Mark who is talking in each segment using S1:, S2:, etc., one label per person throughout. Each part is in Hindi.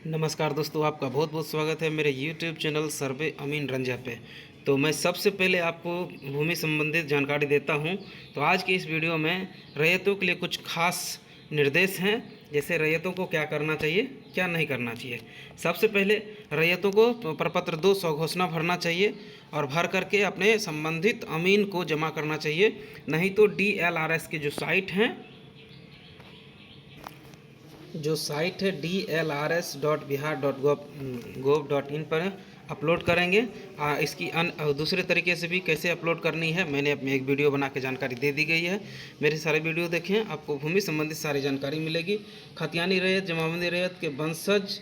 S1: नमस्कार दोस्तों, आपका बहुत बहुत स्वागत है मेरे YouTube चैनल सर्वे अमीन रंजा पे। तो मैं सबसे पहले आपको भूमि संबंधित जानकारी देता हूं। तो आज की इस वीडियो में रैयतों के लिए कुछ खास निर्देश हैं, जैसे रैयतों को क्या करना चाहिए, क्या नहीं करना चाहिए। सबसे पहले रैयतों को प्रपत्र 2 स्वघोषणा भरना चाहिए और भर करके अपने संबंधित अमीन को जमा करना चाहिए। नहीं तो DLRS की जो साइट है DLRS.bihar.gov.in पर अपलोड करेंगे। इसकी दूसरे तरीके से भी कैसे अपलोड करनी है मैंने अपनी एक वीडियो बना के जानकारी दे दी गई है। मेरे सारे वीडियो देखें, आपको भूमि संबंधित सारी जानकारी मिलेगी। खतियानी रैयत, जमाबंदी रैयत के वंशज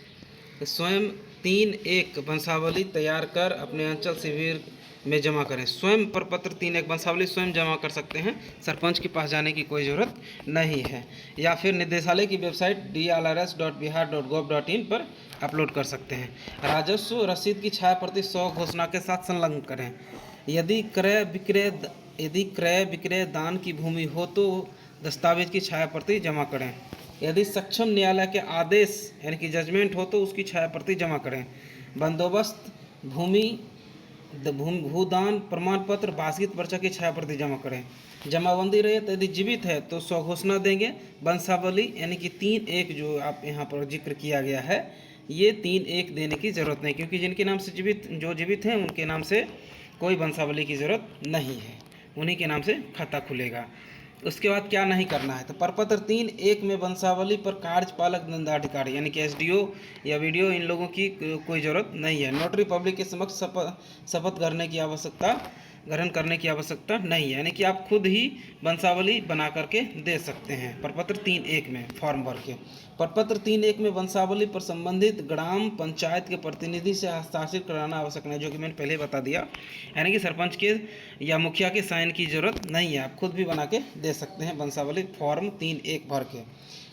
S1: स्वयं 3-1 वंशावली तैयार कर अपने अंचल शिविर में जमा करें। स्वयं प्रपत्र 3-1 वंशावली स्वयं जमा कर सकते हैं, सरपंच के पास जाने की कोई ज़रूरत नहीं है। या फिर निदेशालय की वेबसाइट DLRS.bihar.gov.in पर अपलोड कर सकते हैं। राजस्व रसीद की छाया प्रति 100 घोषणा के साथ संलग्न करें। यदि क्रय विक्रय दान की भूमि हो तो दस्तावेज की छाया प्रति जमा करें। यदि सक्षम न्यायालय के आदेश यानी कि जजमेंट हो तो उसकी छाया प्रति जमा करें। बंदोबस्त भूदान प्रमाण पत्र, वार्षिक पर्चा की छाया प्रति जमा करें। जमाबंदी रैयत यदि जीवित है तो स्वघोषणा देंगे। वंशावली यानी कि 3-1 जो आप यहाँ पर जिक्र किया गया है, ये 3-1 देने की ज़रूरत नहीं, क्योंकि जिनके नाम से जीवित हैं उनके नाम से कोई वंशावली की ज़रूरत नहीं है, उन्हीं के नाम से खाता खुलेगा। उसके बाद क्या नहीं करना है, तो प्रपत्र 3-1 में वंशावली पर कार्यपालक दंडाधिकारी यानी कि SDO या VDO इन लोगों की कोई ज़रूरत नहीं है। नोटरी पब्लिक के समक्ष शपथ ग्रहण करने की आवश्यकता नहीं है, यानी कि आप खुद ही वंशावली बना करके दे सकते हैं प्रपत्र 3-1 में फॉर्म भर के। प्रपत्र 3-1 में वंशावली पर संबंधित ग्राम पंचायत के प्रतिनिधि से हस्ताक्षर कराना आवश्यक नहीं, जो कि मैंने पहले बता दिया। यानी कि सरपंच के या मुखिया के साइन की ज़रूरत नहीं है, आप खुद भी बना के दे सकते हैं वंशावली फॉर्म 3-1 भर के।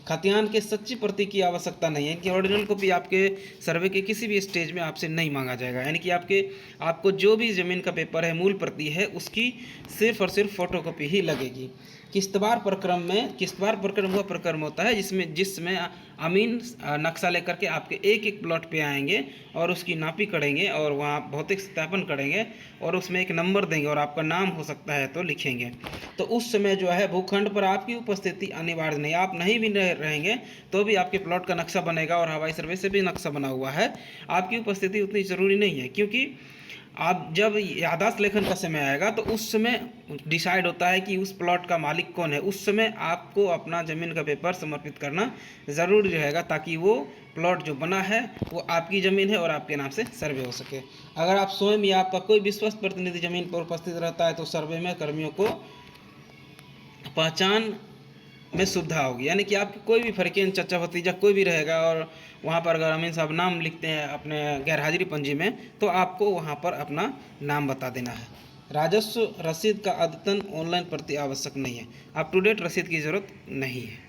S1: खतियान के सच्ची प्रति की आवश्यकता नहीं है, कि ओरिजिनल कॉपी आपके सर्वे के किसी भी स्टेज में आपसे नहीं मांगा जाएगा। यानी कि आपको जो भी ज़मीन का पेपर है, मूल प्रति है, उसकी सिर्फ और सिर्फ फोटोकॉपी ही लगेगी। किस्तवार प्रक्रम वह प्रक्रम होता है जिसमें अमीन नक्शा लेकर के आपके एक प्लॉट पे आएंगे और उसकी नापी करेंगे और वहाँ भौतिक सत्यापन करेंगे और उसमें एक नंबर देंगे और आपका नाम हो सकता है तो लिखेंगे। तो उस समय जो है भूखंड पर आपकी उपस्थिति अनिवार्य नहीं, आप नहीं भी रहेंगे तो भी आपके प्लॉट का नक्शा बनेगा और हवाई सर्वे से भी नक्शा बना हुआ है। आपकी उपस्थिति उतनी ज़रूरी नहीं है, क्योंकि आप जब याददाश्त लेखन का समय आएगा तो उस समय डिसाइड होता है कि उस प्लॉट का मालिक कौन है। उस समय आपको अपना ज़मीन का पेपर समर्पित करना ज़रूरी रहेगा, ताकि वो प्लॉट जो बना है वो आपकी ज़मीन है और आपके नाम से सर्वे हो सके। अगर आप स्वयं या आपका कोई विश्वस्त प्रतिनिधि ज़मीन पर उपस्थित रहता है तो सर्वे में कर्मियों को पहचान में सुविधा होगी। यानी कि आपके कोई भी फर्कियन, चचा भतीजा कोई भी रहेगा और वहाँ पर अगर अमीन साहब नाम लिखते हैं अपने गैरहाजिरी पंजी में, तो आपको वहाँ पर अपना नाम बता देना है। राजस्व रसीद का अद्यतन ऑनलाइन प्रति आवश्यक नहीं है, अप टू डेट रसीद की ज़रूरत नहीं है।